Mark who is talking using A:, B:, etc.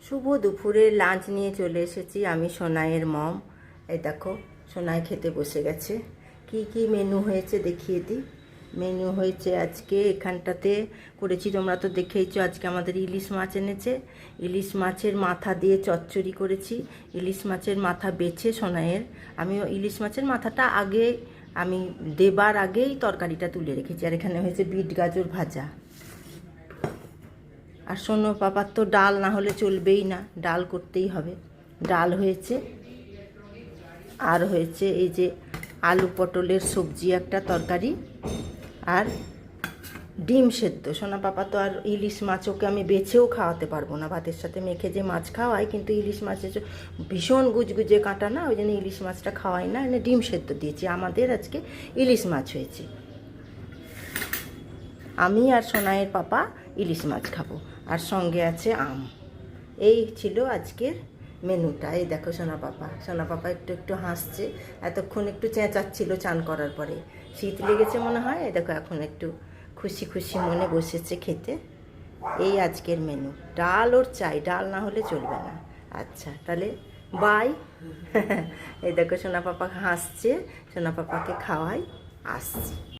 A: শুভ দুপুরে লাঞ্চ নিয়ে চলে এসেছি আমি সোনাইয়ের মম। এই দেখো সোনাই খেতে বসে গেছে। কি কি মেনু হয়েছে দেখিয়ে দিই। মেনু হয়েছে আজকে এখানটাতে করেছি, তোমরা তো দেখেইছো। আজকে আমাদের ইলিশ মাছ এনেছে। ইলিশ মাছের মাথা দিয়ে চচ্চড়ি করেছি। ইলিশ মাছের মাথা বেছে সোনাইয়ের আমি ইলিশ মাছের মাথাটা আগে আমি দেবার আগেই তরকারিটা তুলে রেখেছি। আর এখানে হয়েছে বিট গাজর ভাজা। আর শোনো, পাপার তো ডাল না হলে চলবেই না, ডাল করতেই হবে। ডাল হয়েছে, আর হয়েছে এই যে আলু পটলের সবজি একটা তরকারি, আর ডিম সেদ্ধ। সোনা পাপা তো আর ইলিশ মাছ ওকে আমি বেছেও খাওয়াতে পারবো না, ভাতের সাথে মেখে যে মাছ খাওয়াই, কিন্তু ইলিশ মাছের ভীষণ গুজগুজে কাঁটা না, ওই জন্য ইলিশ মাছটা খাওয়াই না, এনে ডিম সেদ্ধ দিয়েছি। আমাদের আজকে ইলিশ মাছ হয়েছে, আমি আর সোনাইয়ের পাপা ইলিশ মাছ খাবো, আর সঙ্গে আছে আম। এই ছিল আজকের মেনুটা। এই দেখো সোনা পাপা একটু একটু হাসছে, এতক্ষণ একটু চেঁচাচ্ছিল চান করার পরে, শীত লেগেছে মনে হয়। এই দেখো এখন একটু খুশি খুশি মনে বসেছে খেতে। এই আজকের মেনু। ডাল ওর চাই, ডাল না হলে চলবে না। আচ্ছা তাহলে বাই। এই দেখো সোনা পাপা হাসছে, সোনা পাপাকে খাওয়াই, আসছি।